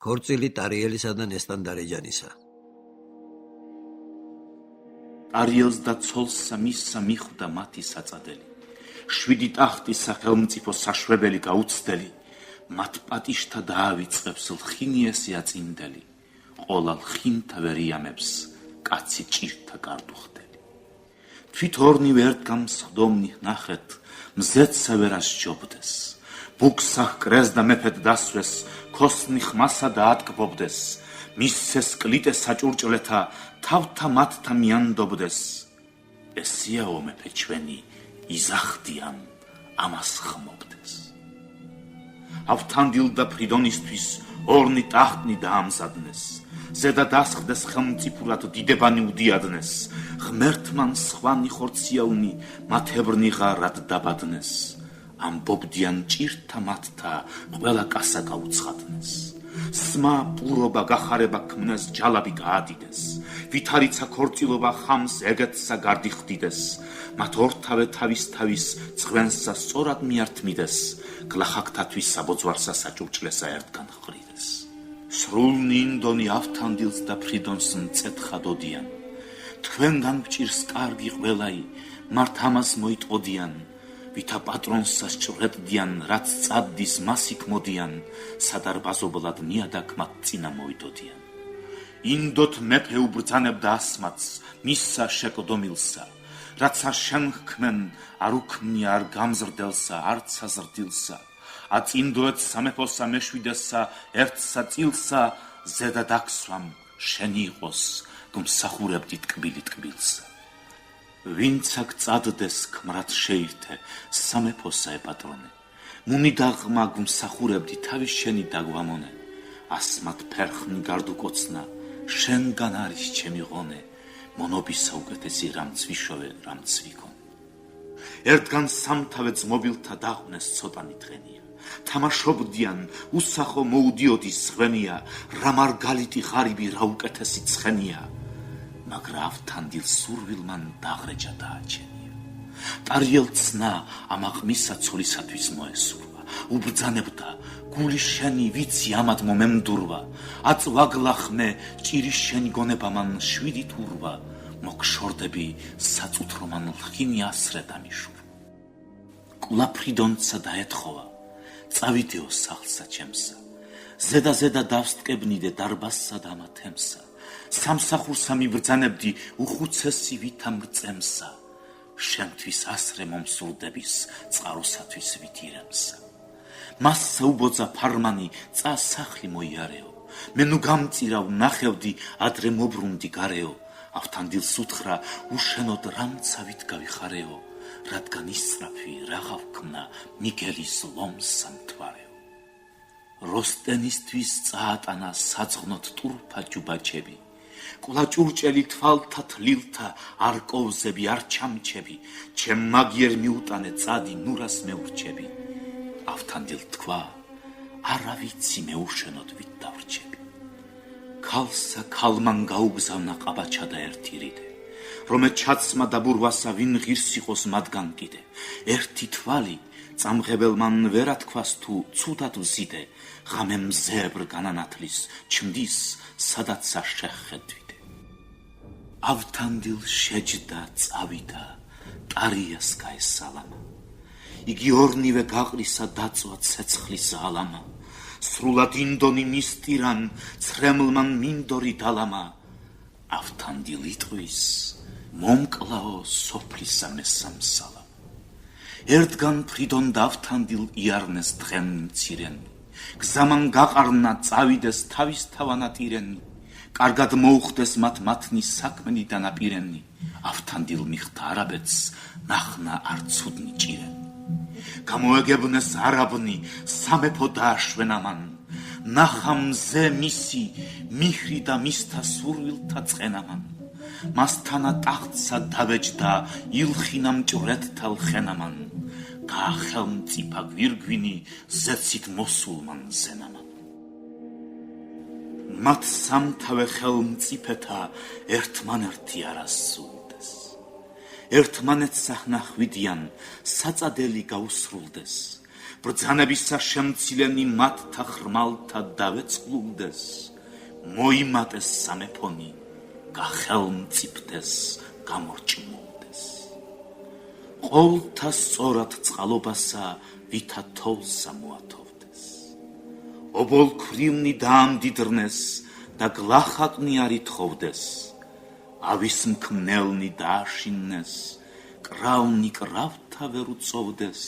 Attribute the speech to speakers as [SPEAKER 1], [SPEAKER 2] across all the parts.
[SPEAKER 1] ქორწილი ტარიელისა და ნესტან დარეჯანისა.
[SPEAKER 2] ტარიელს და ცოლსა მისსა მიხვდა მათი საწადელი. 7 ტახტის სახელმწიფო საშვებელი გაუცდელი, მათ პატიშთა დაავიწყებს ლხინიესი აწინდელი, ყოლა ლხინთა ვერ იამებს, კაცი ჭირთა კარდუხდელი. თვით ორნივე ერთგამს ხდომნი ნახეთ, მზეცა ვერ ასჯობდეს, ბუქსა ჰკრეს და მეფედ დასვეს, ქოსნი ხმასა და ატკბობდეს, მისცეს კლიტე საჭურჭლეთა, თავთა მათთა მიანდობდეს. ესიაო მეფე ჩვენი, იზახდიან, ამას ხმობდეს. ავთანდილ და ფრიდონისთვის ორნი ტახტნი დაამზადნეს, ზედა დასხდეს ხელმწიფურად დიდებანი უდიადნეს, ღმერთმან სხვანი ხორციელნი მათებრნი ღარად დაბადნეს, ამბობდიან ჭირთა მათთა ყველა კასა გაუცხადნეს. სმა პურობა გახარება ქმნეს, ჯალაბი გაადიდეს, ვითარიცა ქორწილობა ხამს ეგეთსა გარდი ხდიდეს, მათ ორთავე თავის წღვენსა სწორად მიართმიდეს, გლახაკთათვის საბოძვარსა საჭურჭლესა ერთგან ჰყრიდეს. სრულნი ინდონი ავთანდილს და ფრიდონს მწეთხადოდიან, თქვენგან გჭირს კარგი ყველაი, მართ ამას მოიტყოდიან, ვითა პატრონსა სჭრედდიან, რაც წადდის მას იქ მოდიან, სადარბაზობლად ნიადაგ მათ წინა მოიდოდიან. ინდოთ მეფე უბრძანებდა ასმათს, მისსა შეკდომილსა, რაც არ შენჰქმენ, არ უქმნია არ გამზრდელსა, არც აზრდილსა, აწინდოეთ სამეფოსა მეშვიდესსა, ერთსა წილსა, ზედა დაგსვამ, შენი იყოს, გმსახურებდით კბილი ტკბილსა. ვინც აქ წადდეს ქმრად შეირთე, სამეფოსა ეპატრონე, მუნი დაღმა გმსახურებდი თავის შენი დაგვამონე, ასმათ ფერხნი გარდუკოცნა, შენგან არის ჩემი ღონე, მონობისა უკეთესი რამც ვიშოვე, რამც ვიქონე. ერთგან სამთავე ძმობილთა დაღვნეს ცოტანი დღენია, თამაშობდიან, უსახო მოუდიოდი სღვენია, რა მარგალიტი ღარიბი, რა უკეთესი ცხენია, მაგრა ავთანდილ სურვილმან დაღრეჯა დააჩენია. ტარიელ ცნა ამაყმისა ცოლისათვის მოესურვა, უბრძანებდა, გული შენი ვიცი ამად მომემდურვა, აწვაგლახმე ჭირის შენი გონება მან 7 თურვა, მოგშორდები საწუთრო მან ლხინი ასრე დამიშურვა. კვლაფრიდონცა დაეთხოვა, წავიდეო სახლსა ჩემსა, ზედა დავსტკებნიდე დარბაზსა და ამათემსა, სამსახურსა მიბრძანებდი უხუცესი ვითა მრწემსა, შენთვის ასრე მომსურდების წყაროსათვის ვითირემსა. მასსა უბოძა ფარმანი, წა სახლი მოიარეო, მე ნუ გამწირავ ნახევდი, ადრე მობრუნდი გარეო, ავთანდილს უთხრა, უშენოდ რამცავით გავიხარეო, რადგან ისწრაფი რაღა ვქმნა მიგელის ლომს სამთვარეო. როსტენისთვის წაატანა საძღნოთ ტურფა ჯუბაჩები, კვლაჭურჭელი თვალთა თლილთა არ კოვზები, არ ჩამჩები, ჩემ მაგიერ მიუტანე წადი ნურას მეურჩები. ავთანდილ თქვა, არა ვიცი მე უშენოდ ვით დავრჩები. ქალსა ქალმან გაუგზავნა ყაბაჩა და ერთი რიდე, რომე ჩაცმა დაბურვასა ვინ ღირს იყოს მათგან კიდე, ერთი თვალი წამღებელმან ვერა თქვას თუ ცუდად ვზიდე, ღამე მზეებრ განანათლის ჩმდის სადაცსა შეხედვიდე. ავთანდილ შეჯდა წავიდა, ტარიას გაესალამა, იგი ორნივე გაყრისა დაწვა ცეცხლის ალამა, სრულად ინდონი მისტირან, ცრემლმან მინდორი დალამა, ავთანდილ იტყვის, მომკლაო სოფლისა მესამსალა. ერთგან ფრიდონ და ავთანდილ იარნეს დღენ მცირენი, გზამან გაყარნა წავიდეს თავისთავანატირენი, კარგად მოუხდეს მათ მათნი საქმენი დანაპირენი, ავთანდილ მიხდა არაბეთს, ნახნა არ ცუდნი ჭირენი. გამოეგებნეს არაბნი, სამეფო დააშვენ ამან, ნახა მზე მისი, მიჰრი და მისთა სურვილთა წყენამან, მასთანა ტახტსა დავეჯდა, ილხინა მჭვრეთთა ლხენამან, გაახელმწიფა გვირგვინი, ზეცით მოსულმან ზენამან. მათ სამთავე ხელმწიფეთა ერთმანერთი არასრულდეს, ერთმანეთსა ნახვიდიან, საწადელი გაუსრულდეს, ბრძანებისა შემცილენი მათთა ხრმალთა დავეწყლულდეს, მოიმატეს სამეფონი, გახელმწიფდეს, გამორჭმულდეს. ყოვლთა სწორად წყალობასა, ვითა თოვლსა მოათოვდეს. ობოლქვრივნი დაამდიდრნეს და გლახაკნი არ ითხოვდეს. ავის მქმნელნი დააშინნეს, კრავნი კრავთა ვერ უწოვდეს.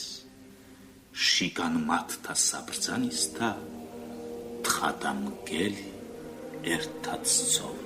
[SPEAKER 2] შიგან მათთა საბრძანისთა თხა და მგელი ერთად სწოვდეს.